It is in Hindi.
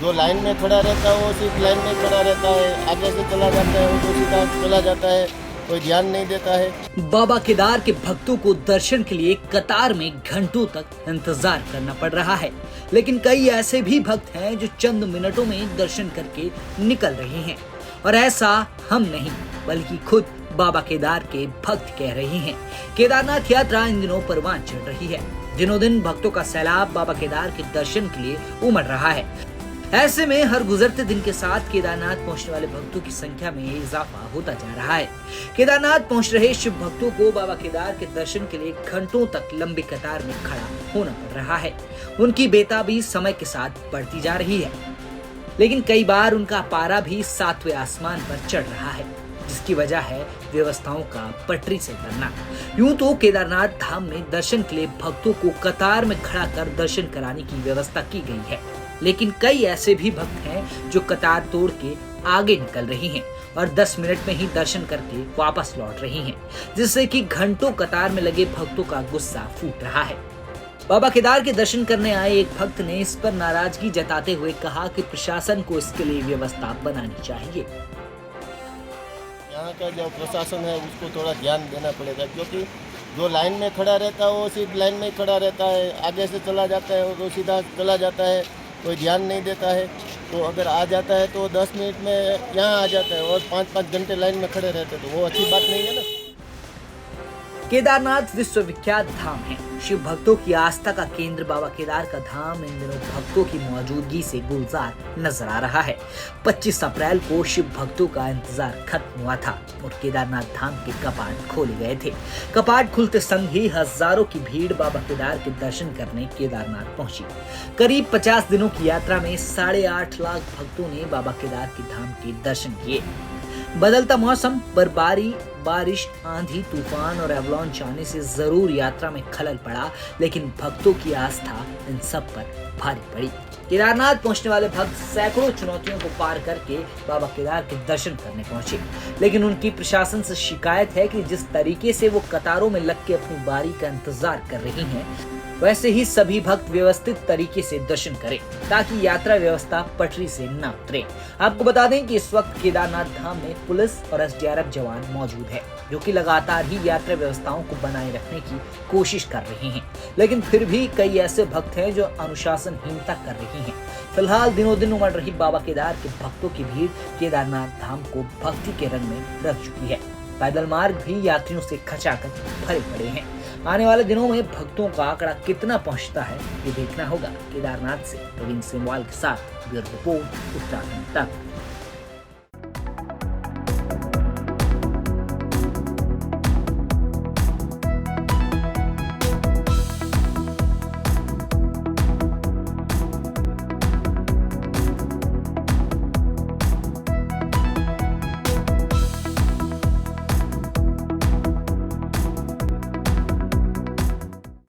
जो लाइन में खड़ा रहता है वो सिर्फ लाइन में खड़ा रहता है, आगे से चला जाता है, वो तो सीधा चला जाता है, कोई ध्यान नहीं देता है। बाबा केदार के भक्तों को दर्शन के लिए कतार में घंटों तक इंतजार करना पड़ रहा है, लेकिन कई ऐसे भी भक्त हैं जो चंद मिनटों में दर्शन करके निकल रहे हैं। और ऐसा हम नहीं बल्कि खुद बाबा केदार के भक्त कह रहे हैं। केदारनाथ यात्रा इन दिनों परवान चढ़ रही है। दिनों दिन भक्तों का सैलाब बाबा केदार के दर्शन के लिए उमड़ रहा है। ऐसे में हर गुजरते दिन के साथ केदारनाथ पहुंचने वाले भक्तों की संख्या में इजाफा होता जा रहा है। केदारनाथ पहुंच रहे शिव भक्तों को बाबा केदार के दर्शन के लिए घंटों तक लंबी कतार में खड़ा होना पड़ रहा है। उनकी बेताबी समय के साथ बढ़ती जा रही है, लेकिन कई बार उनका पारा भी 7वें आसमान पर चढ़ रहा है, जिसकी वजह है व्यवस्थाओं का पटरी से करना। यूं तो केदारनाथ धाम में दर्शन के लिए भक्तों को कतार में खड़ा कर दर्शन कराने की व्यवस्था की गई है, लेकिन कई ऐसे भी भक्त हैं जो कतार तोड़ के आगे निकल रहे हैं और 10 मिनट में ही दर्शन करके वापस लौट रहे हैं, जिससे कि घंटों कतार में लगे भक्तों का गुस्सा फूट रहा है। बाबा केदार के दर्शन करने आए एक भक्त ने इस पर नाराजगी जताते हुए कहा कि प्रशासन को इसके लिए व्यवस्था बनानी चाहिए। यहाँ का जो प्रशासन है उसको थोड़ा ध्यान देना पड़ेगा, क्योंकि जो लाइन में खड़ा रहता है वो सिर्फ लाइन में खड़ा रहता है, आगे से चला जाता है, वो तो सीधा चला जाता है, कोई ध्यान नहीं देता है। तो अगर आ जाता है तो 10 मिनट में यहाँ आ जाता है और 5-5 घंटे लाइन में खड़े रहते हैं, तो वो अच्छी बात नहीं है ना। केदारनाथ विश्वविख्यात धाम है। शिव भक्तों की आस्था का केंद्र बाबा केदार का धाम इन दिनों भक्तों की मौजूदगी से गुलजार नजर आ रहा है। 25 अप्रैल को शिव भक्तों का इंतजार खत्म हुआ था और केदारनाथ धाम के कपाट खोले गए थे। कपाट खुलते संग ही हजारों की भीड़ बाबा केदार के दर्शन करने केदारनाथ पहुंची। करीब 50 दिनों की यात्रा में 8.5 लाख भक्तों ने बाबा केदार के धाम के दर्शन किए। बदलता मौसम, बर्फबारी, बारिश, आंधी, तूफान और एवलांच आने से जरूर यात्रा में खलल पड़ा, लेकिन भक्तों की आस्था इन सब पर भारी पड़ी। केदारनाथ पहुंचने वाले भक्त सैकड़ों चुनौतियों को पार करके बाबा केदार के दर्शन करने पहुंचे, लेकिन उनकी प्रशासन से शिकायत है कि जिस तरीके से वो कतारों में लग के अपनी बारी का इंतजार कर रही हैं, वैसे ही सभी भक्त व्यवस्थित तरीके से दर्शन करें ताकि यात्रा व्यवस्था पटरी से न उतरे। आपको बता दें कि इस वक्त केदारनाथ धाम में पुलिस और एसडीआरएफ जवान मौजूद है, जो कि लगातार ही यात्रा व्यवस्थाओं को बनाए रखने की कोशिश कर रहे हैं, लेकिन फिर भी कई ऐसे भक्त हैं जो अनुशासनहीनता कर रहे हैं। फिलहाल दिनों दिन उमड़ रही बाबा केदार के भक्तों की भीड़ केदारनाथ धाम को भक्ति के रंग में रख चुकी है। पैदल मार्ग भी यात्रियों से खचाखच भरे पड़े हैं। आने वाले दिनों में भक्तों का आंकड़ा कितना पहुंचता है ये देखना होगा। केदारनाथ से प्रवीण सेमवाल के साथ ब्यूरो रिपोर्ट, उत्तराखंड तक।